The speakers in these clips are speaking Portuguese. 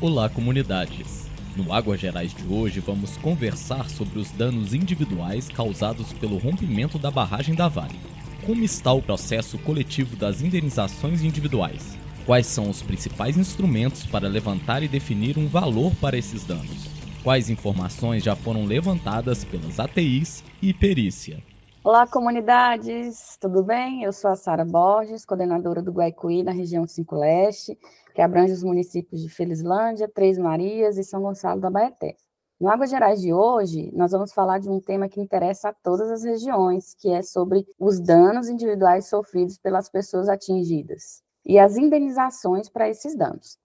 Olá, comunidades! No Águas Gerais de hoje vamos conversar sobre os danos individuais causados pelo rompimento da barragem da Vale. Como está o processo coletivo das indenizações individuais? Quais são os principais instrumentos para levantar e definir um valor para esses danos? Quais informações já foram levantadas pelas ATIs e perícia? Olá, comunidades, tudo bem? Eu sou a Sara Borges, coordenadora do Guaicuí na região 5 Leste, que abrange os municípios de Felizlândia, Três Marias e São Gonçalo da Abaeté. No Águas Gerais de hoje, nós vamos falar de um tema que interessa a todas as regiões, que é sobre os danos individuais sofridos pelas pessoas atingidas e as indenizações para esses danos.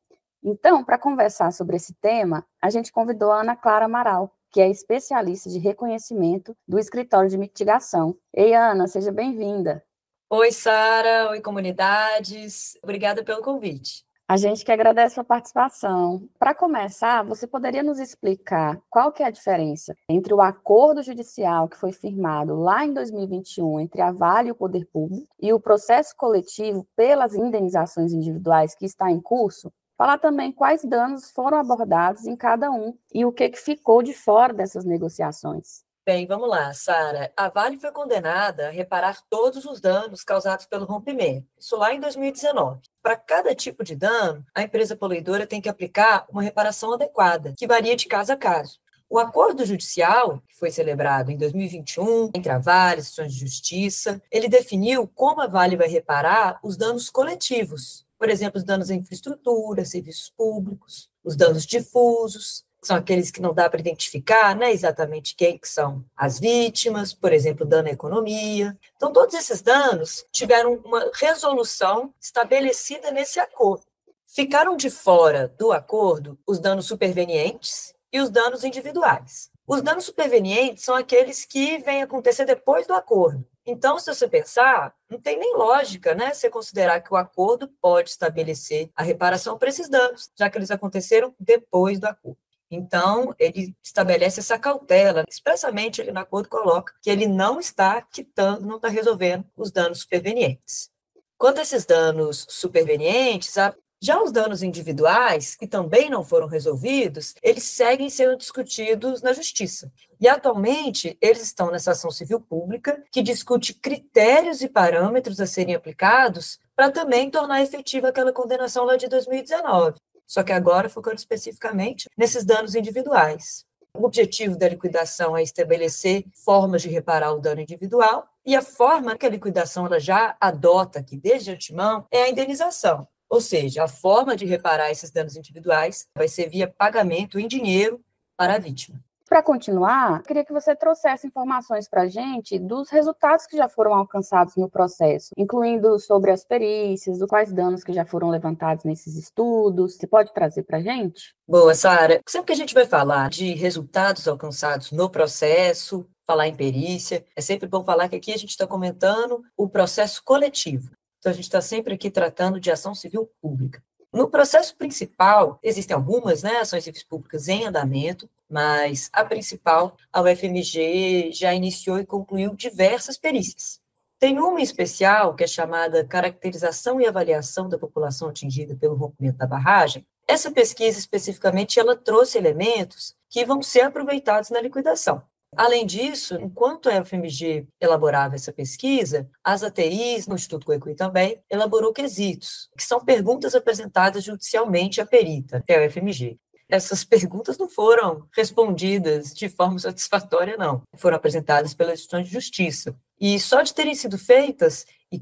Então, para conversar sobre esse tema, a gente convidou a Ana Clara Amaral, que é especialista de reconhecimento do Escritório de Mitigação. Ei, Ana, seja bem-vinda. Oi, Sara. Oi, comunidades. Obrigada pelo convite. A gente que agradece a participação. Para começar, você poderia nos explicar qual que é a diferença entre o acordo judicial que foi firmado lá em 2021 entre a Vale e o Poder Público e o processo coletivo pelas indenizações individuais que está em curso? Falar também quais danos foram abordados em cada um e o que ficou de fora dessas negociações. Bem, vamos lá, Sara. A Vale foi condenada a reparar todos os danos causados pelo rompimento, isso lá em 2019. Para cada tipo de dano, a empresa poluidora tem que aplicar uma reparação adequada, que varia de caso a caso. O acordo judicial, que foi celebrado em 2021, entre a Vale e as instituições de justiça, ele definiu como a Vale vai reparar os danos coletivos. Por exemplo, os danos à infraestrutura, serviços públicos, os danos difusos, que são aqueles que não dá para identificar, né, exatamente quem que são as vítimas, por exemplo, dano à economia. Então, todos esses danos tiveram uma resolução estabelecida nesse acordo. Ficaram de fora do acordo os danos supervenientes e os danos individuais. Os danos supervenientes são aqueles que vêm acontecer depois do acordo. Então, se você pensar, não tem nem lógica, né, você considerar que o acordo pode estabelecer a reparação para esses danos, já que eles aconteceram depois do acordo. Então, ele estabelece essa cautela, expressamente ele no acordo coloca que ele não está quitando, não está resolvendo os danos supervenientes. Quanto a esses danos supervenientes, já os danos individuais, que também não foram resolvidos, eles seguem sendo discutidos na Justiça. E, atualmente, eles estão nessa ação civil pública, que discute critérios e parâmetros a serem aplicados para também tornar efetiva aquela condenação lá de 2019. Só que agora focando especificamente nesses danos individuais. O objetivo da liquidação é estabelecer formas de reparar o dano individual, e a forma que a liquidação ela já adota aqui desde antemão é a indenização. Ou seja, a forma de reparar esses danos individuais vai ser via pagamento em dinheiro para a vítima. Para continuar, queria que você trouxesse informações para a gente dos resultados que já foram alcançados no processo, incluindo sobre as perícias, quais danos que já foram levantados nesses estudos. Você pode trazer para a gente? Boa, Sara. Sempre que a gente vai falar de resultados alcançados no processo, falar em perícia, é sempre bom falar que aqui a gente está comentando o processo coletivo. Então, a gente está sempre aqui tratando de ação civil pública. No processo principal, existem algumas, né, ações civis públicas em andamento, mas a principal, a UFMG já iniciou e concluiu diversas perícias. Tem uma em especial, que é chamada Caracterização e Avaliação da População Atingida pelo Rompimento da Barragem. Essa pesquisa, especificamente, ela trouxe elementos que vão ser aproveitados na liquidação. Além disso, enquanto a UFMG elaborava essa pesquisa, as ATIs, no Instituto Guaicuí também, elaborou quesitos, que são perguntas apresentadas judicialmente à perita, que é a UFMG. Essas perguntas não foram respondidas de forma satisfatória, não. Foram apresentadas pelas instituições de justiça. E só de terem sido feitas e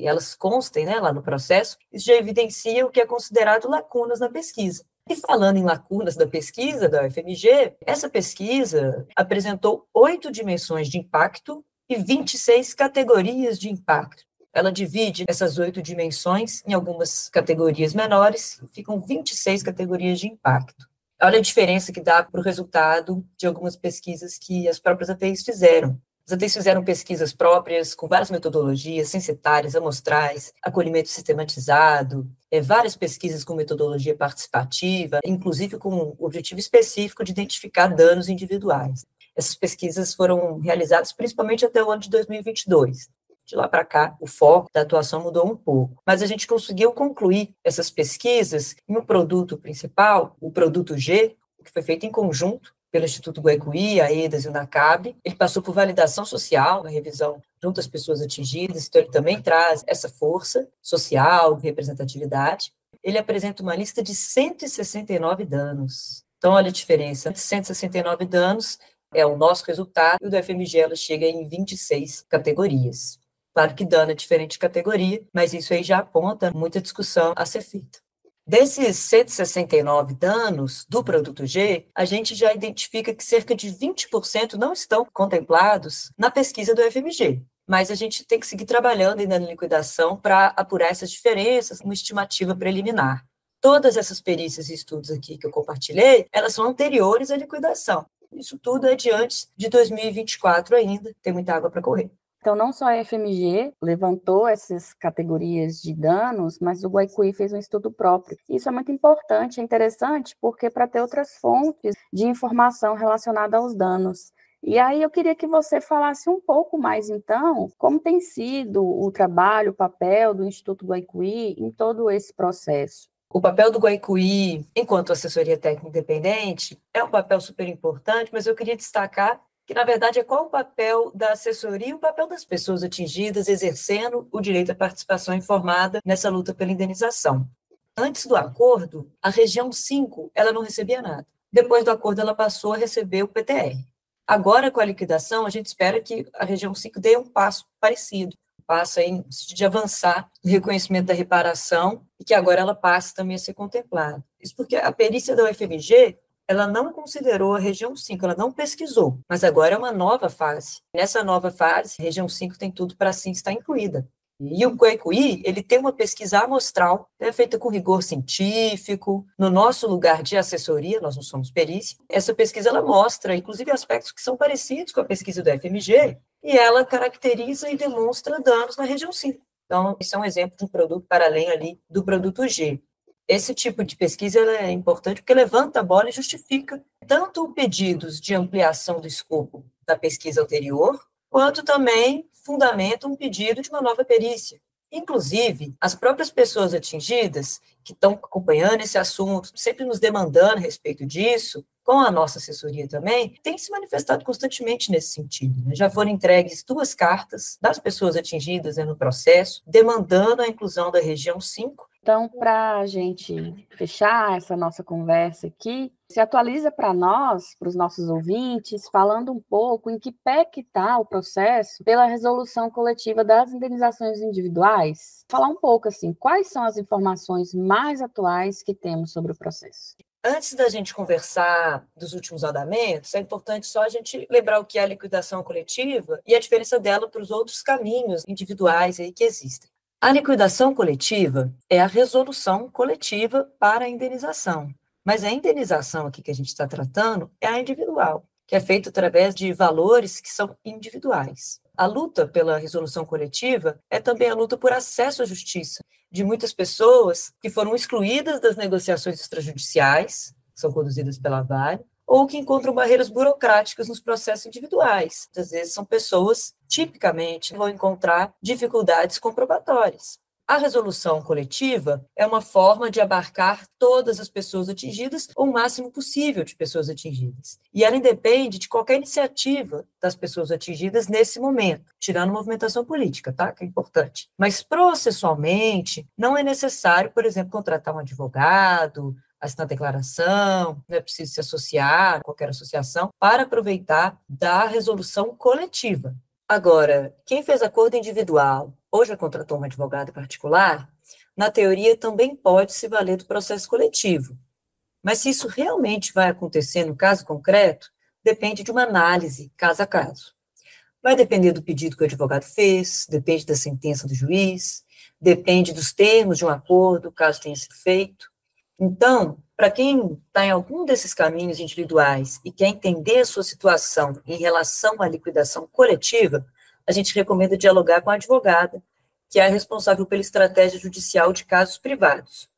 elas constem, né, lá no processo, isso já evidencia o que é considerado lacunas na pesquisa. E falando em lacunas da pesquisa da UFMG, essa pesquisa apresentou 8 dimensões de impacto e 26 categorias de impacto. Ela divide essas 8 dimensões em algumas categorias menores, ficam 26 categorias de impacto. Olha a diferença que dá para o resultado de algumas pesquisas que as próprias ATIs fizeram. As ATIs fizeram pesquisas próprias, com várias metodologias, censitárias, amostrais, acolhimento sistematizado, várias pesquisas com metodologia participativa, inclusive com o objetivo específico de identificar danos individuais. Essas pesquisas foram realizadas principalmente até o ano de 2022. De lá para cá, o foco da atuação mudou um pouco, mas a gente conseguiu concluir essas pesquisas em um produto principal, o produto G, que foi feito em conjunto pelo Instituto Guaicuí, a EDAS e o NACAB. Ele passou por validação social, a revisão junto às pessoas atingidas, então ele também traz essa força social, de representatividade. Ele apresenta uma lista de 169 danos. Então, olha a diferença, 169 danos é o nosso resultado, e o do FMG ela chega em 26 categorias. Claro que dano é diferente de categoria, mas isso aí já aponta muita discussão a ser feita. Desses 169 danos do produto G, a gente já identifica que cerca de 20% não estão contemplados na pesquisa do FMG. Mas a gente tem que seguir trabalhando ainda na liquidação para apurar essas diferenças, uma estimativa preliminar. Todas essas perícias e estudos aqui que eu compartilhei, elas são anteriores à liquidação. Isso tudo é de antes de 2024 ainda, tem muita água para correr. Então, não só a FMG levantou essas categorias de danos, mas o Guaicuí fez um estudo próprio. Isso é muito importante, é interessante, porque para ter outras fontes de informação relacionada aos danos. E aí eu queria que você falasse um pouco mais, então, como tem sido o trabalho, o papel do Instituto Guaicuí em todo esse processo. O papel do Guaicuí, enquanto assessoria técnica independente, é um papel super importante, mas eu queria destacar que, na verdade, é qual o papel da assessoria e o papel das pessoas atingidas exercendo o direito à participação informada nessa luta pela indenização. Antes do acordo, a região 5 ela não recebia nada. Depois do acordo, ela passou a receber o PTR. Agora, com a liquidação, a gente espera que a região 5 dê um passo parecido, passo aí de avançar no reconhecimento da reparação e que agora ela passe também a ser contemplada. Isso porque a perícia da UFMG ela não considerou a região 5, ela não pesquisou, mas agora é uma nova fase. Nessa nova fase, a região 5 tem tudo para sim estar incluída. E o Guaicuí, ele tem uma pesquisa amostral, feita com rigor científico, no nosso lugar de assessoria, nós não somos perícia. Essa pesquisa, ela mostra, inclusive, aspectos que são parecidos com a pesquisa do FMG, e ela caracteriza e demonstra danos na região 5. Então, isso é um exemplo de um produto para além ali do produto G. Esse tipo de pesquisa é importante porque levanta a bola e justifica tanto pedidos de ampliação do escopo da pesquisa anterior, quanto também fundamenta um pedido de uma nova perícia. Inclusive, as próprias pessoas atingidas, que estão acompanhando esse assunto, sempre nos demandando a respeito disso, com a nossa assessoria também, têm se manifestado constantemente nesse sentido. Já foram entregues 2 cartas das pessoas atingidas no processo, demandando a inclusão da região 5. Então, para a gente fechar essa nossa conversa aqui, se atualiza para nós, para os nossos ouvintes, falando um pouco em que pé que está o processo pela resolução coletiva das indenizações individuais. Falar um pouco, assim, quais são as informações mais atuais que temos sobre o processo. Antes da gente conversar dos últimos andamentos, é importante só a gente lembrar o que é a liquidação coletiva e a diferença dela para os outros caminhos individuais aí que existem. A liquidação coletiva é a resolução coletiva para a indenização, mas a indenização aqui que a gente está tratando é a individual, que é feita através de valores que são individuais. A luta pela resolução coletiva é também a luta por acesso à justiça de muitas pessoas que foram excluídas das negociações extrajudiciais, que são conduzidas pela Vale, ou que encontram barreiras burocráticas nos processos individuais. Às vezes são pessoas, tipicamente, que vão encontrar dificuldades comprobatórias. A resolução coletiva é uma forma de abarcar todas as pessoas atingidas, ou o máximo possível de pessoas atingidas. E ela independe de qualquer iniciativa das pessoas atingidas nesse momento, tirando movimentação política, tá? Que é importante. Mas processualmente, não é necessário, por exemplo, contratar um advogado, assinar declaração, não é preciso se associar a qualquer associação para aproveitar da resolução coletiva. Agora, quem fez acordo individual ou já contratou um advogado particular, na teoria também pode se valer do processo coletivo. Mas se isso realmente vai acontecer no caso concreto, depende de uma análise caso a caso. Vai depender do pedido que o advogado fez, depende da sentença do juiz, depende dos termos de um acordo, caso tenha sido feito. Então, para quem está em algum desses caminhos individuais e quer entender a sua situação em relação à liquidação coletiva, a gente recomenda dialogar com a advogada, que é a responsável pela estratégia judicial de casos privados.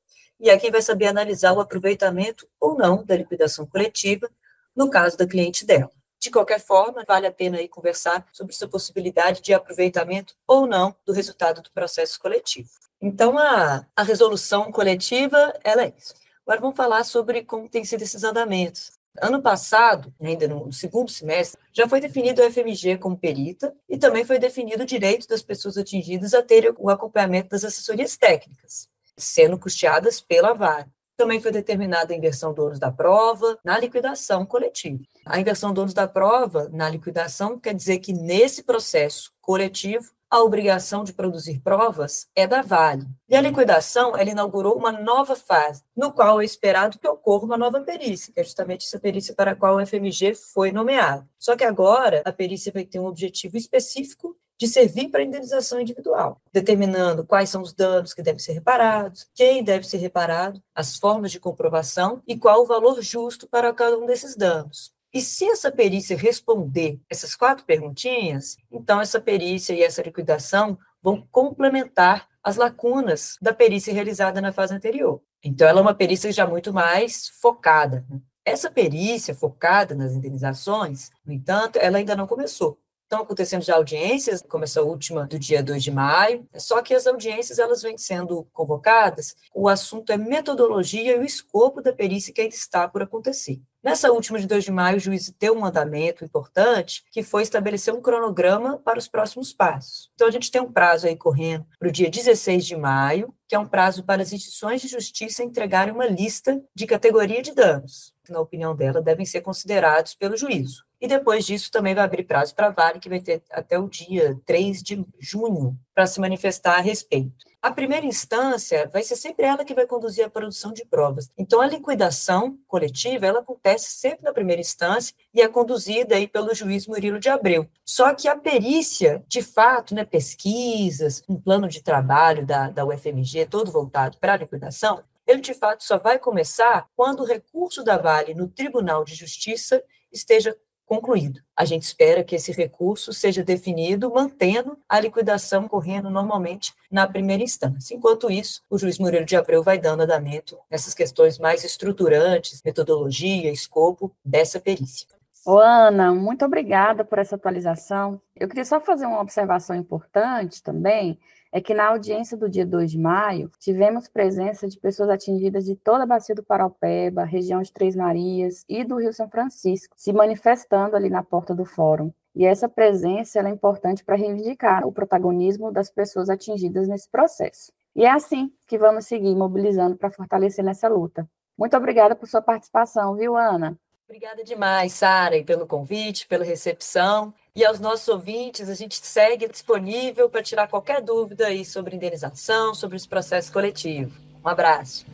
E é quem vai saber analisar o aproveitamento ou não da liquidação coletiva no caso da cliente dela. De qualquer forma, vale a pena aí conversar sobre essa possibilidade de aproveitamento ou não do resultado do processo coletivo. Então, a resolução coletiva, ela é isso. Agora vamos falar sobre como tem sido esses andamentos. Ano passado, ainda no segundo semestre, já foi definido o FMG como perita e também foi definido o direito das pessoas atingidas a terem o acompanhamento das assessorias técnicas, sendo custeadas pela Vale. Também foi determinada a inversão do ônus da prova na liquidação coletiva. A inversão do ônus da prova na liquidação quer dizer que, nesse processo coletivo, a obrigação de produzir provas é da Vale. E a liquidação, ela inaugurou uma nova fase, no qual é esperado que ocorra uma nova perícia, que é justamente essa perícia para a qual o FMG foi nomeado. Só que agora, a perícia vai ter um objetivo específico de servir para a indenização individual, determinando quais são os danos que devem ser reparados, quem deve ser reparado, as formas de comprovação e qual o valor justo para cada um desses danos. E se essa perícia responder essas 4 perguntinhas, então essa perícia e essa liquidação vão complementar as lacunas da perícia realizada na fase anterior. Então, ela é uma perícia já muito mais focada. Essa perícia focada nas indenizações, no entanto, ela ainda não começou. Estão acontecendo já audiências, como essa última do dia 2 de maio, só que as audiências elas vêm sendo convocadas, o assunto é metodologia e o escopo da perícia que ainda está por acontecer. Nessa última de 2 de maio, o juiz deu um mandamento importante, que foi estabelecer um cronograma para os próximos passos. Então, a gente tem um prazo aí correndo para o dia 16 de maio, que é um prazo para as instituições de justiça entregarem uma lista de categoria de danos, que, na opinião dela, devem ser considerados pelo juízo. E depois disso também vai abrir prazo para a Vale, que vai ter até o dia 3 de junho para se manifestar a respeito. A primeira instância vai ser sempre ela que vai conduzir a produção de provas. Então, a liquidação coletiva, ela acontece sempre na primeira instância e é conduzida aí pelo juiz Murilo de Abreu. Só que a perícia, de fato, pesquisas, um plano de trabalho da UFMG, todo voltado para a liquidação, ele, de fato, só vai começar quando o recurso da Vale no Tribunal de Justiça esteja concluído. A gente espera que esse recurso seja definido mantendo a liquidação correndo normalmente na primeira instância. Enquanto isso, o juiz Murilo de Abreu vai dando andamento nessas questões mais estruturantes, metodologia, escopo dessa perícia. Ana, muito obrigada por essa atualização. Eu queria só fazer uma observação importante também, é que na audiência do dia 2 de maio, tivemos presença de pessoas atingidas de toda a Bacia do Paraupeba, região de Três Marias e do Rio São Francisco, se manifestando ali na porta do fórum. E essa presença ela é importante para reivindicar o protagonismo das pessoas atingidas nesse processo. E é assim que vamos seguir mobilizando para fortalecer nessa luta. Muito obrigada por sua participação, viu, Ana? Obrigada demais, Sara, e pelo convite, pela recepção. E aos nossos ouvintes, a gente segue disponível para tirar qualquer dúvida aí sobre indenização, sobre esse processo coletivo. Um abraço.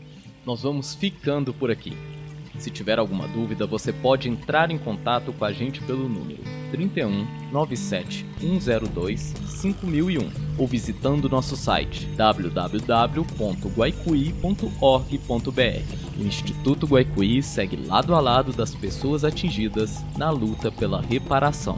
Nós vamos ficando por aqui. Se tiver alguma dúvida, você pode entrar em contato com a gente pelo número 31 97 102 5001 ou visitando nosso site www.guaicuí.org.br. O Instituto Guaicuí segue lado a lado das pessoas atingidas na luta pela reparação.